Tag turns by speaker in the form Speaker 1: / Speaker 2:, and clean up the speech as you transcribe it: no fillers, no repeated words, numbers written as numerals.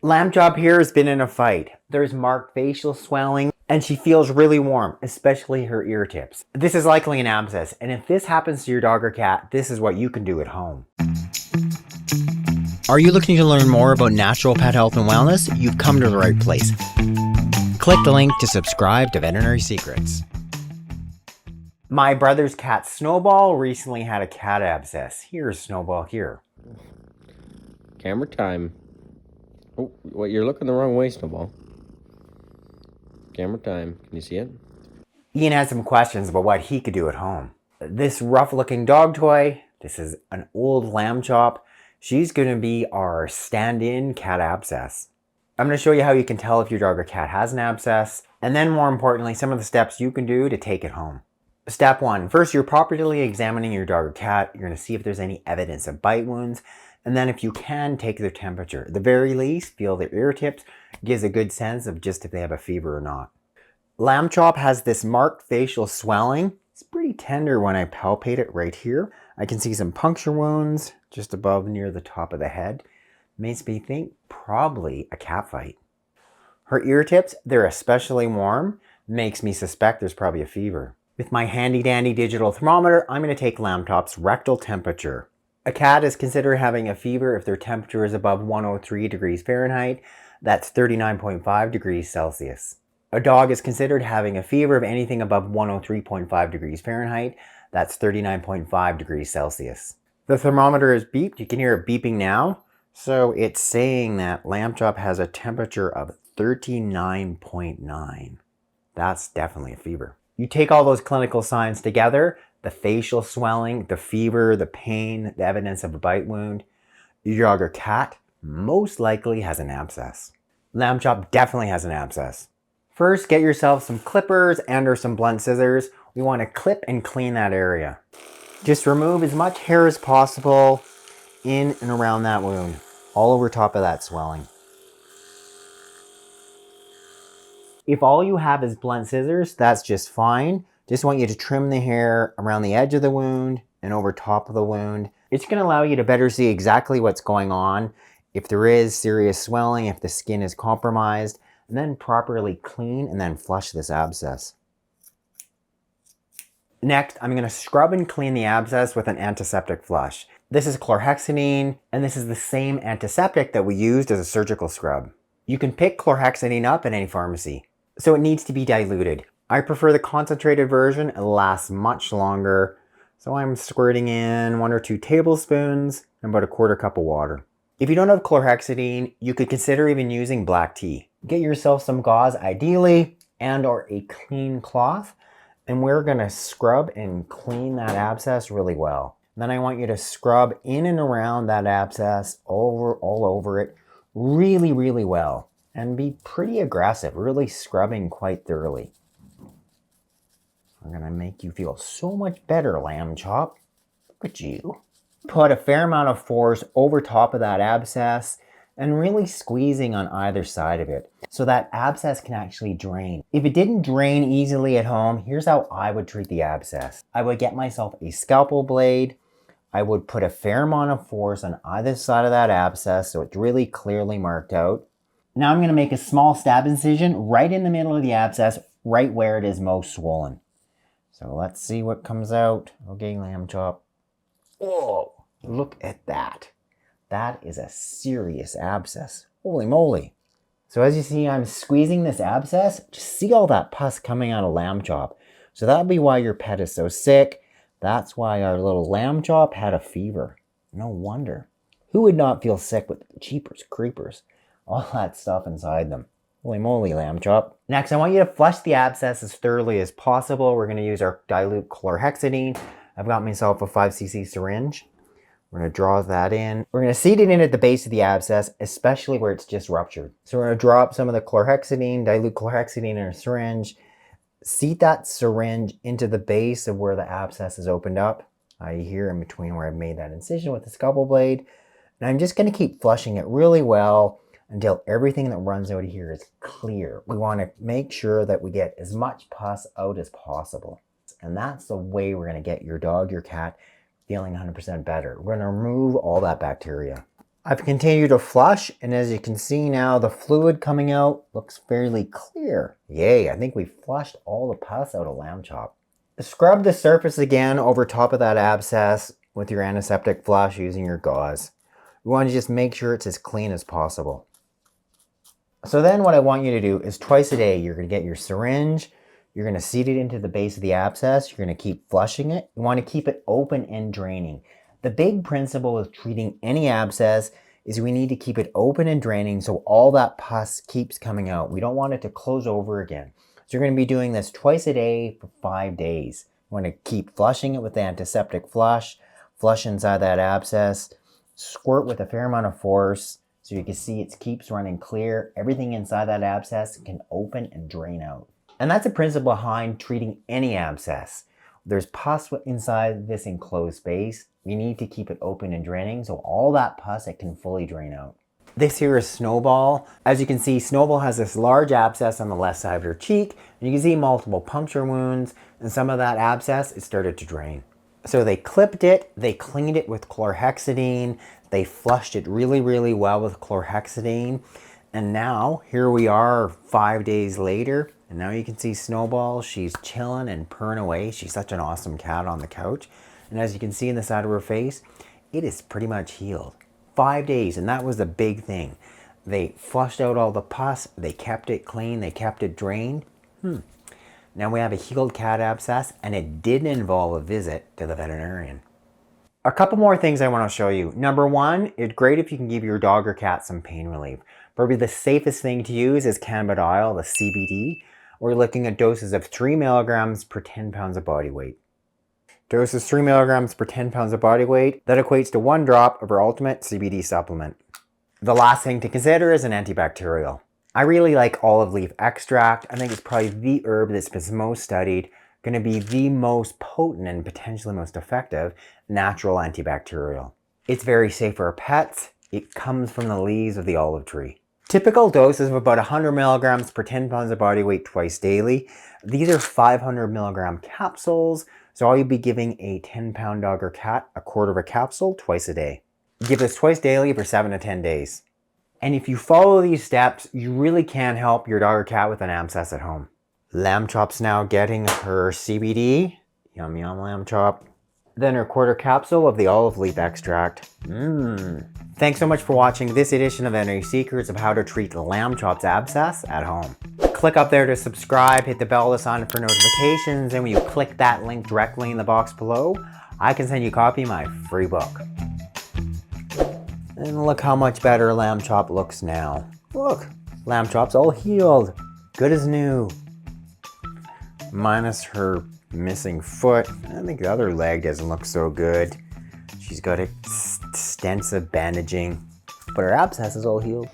Speaker 1: Lamb Chop here has been in a fight. There's marked facial swelling and she feels really warm, especially her ear tips. This is likely an abscess, and if this happens to your dog or cat, this is what you can do at home. Are you looking to learn more about natural pet health and wellness? You've come to the right place. Click the link to subscribe to Veterinary Secrets. My brother's cat Snowball recently had a cat abscess. Here's Snowball here.
Speaker 2: Camera time. Oh, what, you're looking the wrong way, Snowball. Camera time. Can you see it?
Speaker 1: Ian had some questions about what he could do at home. This rough looking dog toy, this is an old Lamb Chop. She's going to be our stand-in cat abscess. I'm going to show you how you can tell if your dog or cat has an abscess, and then more importantly, some of the steps you can do to take it home. Step 1. First, you're properly examining your dog or cat. You're going to see if there's any evidence of bite wounds, and then if you can, take their temperature. At the very least, feel their ear tips. Gives a good sense of just if they have a fever or not. Lamb Chop has this marked facial swelling. It's pretty tender when I palpate it right here. I can see some puncture wounds just above near the top of the head. Makes me think probably a cat fight. Her ear tips, they're especially warm. Makes me suspect there's probably a fever. With my handy dandy digital thermometer, I'm going to take Lamb Chop's rectal temperature. A cat is considered having a fever if their temperature is above 103 degrees Fahrenheit. That's 39.5 degrees Celsius. A dog is considered having a fever of anything above 103.5 degrees Fahrenheit. That's 39.5 degrees Celsius. The thermometer is beeped. You can hear it beeping now. So it's saying that Lamb Chop has a temperature of 39.9. That's definitely a fever. You take all those clinical signs together, the facial swelling, the fever, the pain, the evidence of a bite wound, your dog or cat most likely has an abscess. Lamb Chop definitely has an abscess. First, get yourself some clippers and or some blunt scissors. We want to clip and clean that area. Just remove as much hair as possible in and around that wound, all over top of that swelling. If all you have is blunt scissors, that's just fine. Just want you to trim the hair around the edge of the wound and over top of the wound. It's going to allow you to better see exactly what's going on, if there is serious swelling, if the skin is compromised, and then properly clean and then flush this abscess. Next, I'm going to scrub and clean the abscess with an antiseptic flush. This is chlorhexidine, and this is the same antiseptic that we used as a surgical scrub. You can pick chlorhexidine up at any pharmacy, so it needs to be diluted. I prefer the concentrated version. It lasts much longer, so I'm squirting in 1 or 2 tablespoons and about a 1/4 cup of water. If you don't have chlorhexidine, you could consider even using black tea. Get yourself some gauze ideally, and or a clean cloth, and we're going to scrub and clean that abscess really well. Then I want you to scrub in and around that abscess, all over it, really, really well. And be pretty aggressive, really scrubbing quite thoroughly. I'm going to make you feel so much better, Lamb Chop. Look at you. Put a fair amount of force over top of that abscess and really squeezing on either side of it so that abscess can actually drain. If it didn't drain easily at home, here's how I would treat the abscess. I would get myself a scalpel blade. I would put a fair amount of force on either side of that abscess so it's really clearly marked out. Now I'm going to make a small stab incision right in the middle of the abscess, right where it is most swollen. So let's see what comes out. Okay, Lamb Chop. Oh, look at that. That is a serious abscess. Holy moly. So as you see, I'm squeezing this abscess. Just see all that pus coming out of Lamb Chop. So that'll be why your pet is so sick. That's why our little Lamb Chop had a fever. No wonder. Who would not feel sick with jeepers creepers? All that stuff inside them. Holy moly, Lamb Chop. Next, I want you to flush the abscess as thoroughly as possible. We're going to use our dilute chlorhexidine. I've got myself a 5cc syringe. We're going to draw that in. We're going to seed it in at the base of the abscess, especially where it's just ruptured. So we're going to drop some of the chlorhexidine, dilute chlorhexidine in a syringe. Seat that syringe into the base of where the abscess is opened up. Here in between where I've made that incision with the scalpel blade. And I'm just going to keep flushing it really well until everything that runs out of here is clear. We want to make sure that we get as much pus out as possible. And that's the way we're going to get your dog, your cat, feeling 100% better. We're going to remove all that bacteria. I've continued to flush, and as you can see now, the fluid coming out looks fairly clear. Yay, I think we flushed all the pus out of lamb chop. Scrub the surface again over top of that abscess with your antiseptic flush using your gauze. You want to just make sure it's as clean as possible. So then what I want you to do is twice a day, you're going to get your syringe, you're going to seat it into the base of the abscess, you're going to keep flushing it. You want to keep it open and draining. The big principle with treating any abscess is we need to keep it open and draining so all that pus keeps coming out. We don't want it to close over again. So you're going to be doing this twice a day for 5 days. You want to keep flushing it with the antiseptic flush inside that abscess, squirt with a fair amount of force so you can see it keeps running clear. Everything inside that abscess can open and drain out. And that's a principle behind treating any abscess. There's pus inside this enclosed space. We need to keep it open and draining so all that pus, it can fully drain out. This here is Snowball. As you can see, Snowball has this large abscess on the left side of her cheek. And you can see multiple puncture wounds, and some of that abscess, it started to drain. So they clipped it, they cleaned it with chlorhexidine, they flushed it really, really well with chlorhexidine. And now, here we are 5 days later, and now you can see Snowball, she's chilling and purring away. She's such an awesome cat on the couch. And as you can see in the side of her face, it is pretty much healed. 5 days, and that was the big thing. They flushed out all the pus, they kept it clean, they kept it drained. Now we have a healed cat abscess, and it didn't involve a visit to the veterinarian. A couple more things I want to show you. Number one, it's great if you can give your dog or cat some pain relief. Probably the safest thing to use is cannabidiol, the CBD. We're looking at doses of 3 milligrams per 10 pounds of body weight. Doses 3 milligrams per 10 pounds of body weight. That equates to 1 drop of our ultimate CBD supplement. The last thing to consider is an antibacterial. I really like olive leaf extract. I think it's probably the herb that's been most studied, going to be the most potent and potentially most effective natural antibacterial. It's very safe for our pets. It comes from the leaves of the olive tree. Typical doses of about 100 milligrams per 10 pounds of body weight twice daily. These are 500 milligram capsules, so I'll be giving a 10-pound dog or cat a quarter of a capsule twice a day. Give this twice daily for 7 to 10 days. And if you follow these steps, you really can help your dog or cat with an abscess at home. Lamb Chop's now getting her CBD. Yum yum Lamb Chop. Then her quarter capsule of the olive leaf extract. Thanks so much for watching this edition of Veterinary Secrets of how to treat Lamb Chop's abscess at home. Click up there to subscribe, hit the bell to sign up for notifications, and when you click that link directly in the box below, I can send you a copy of my free book. And look how much better Lamb Chop looks now. Look, Lamb Chop's all healed. Good as new. Minus her missing foot. I think the other leg doesn't look so good. She's got extensive bandaging, but her abscess is all healed.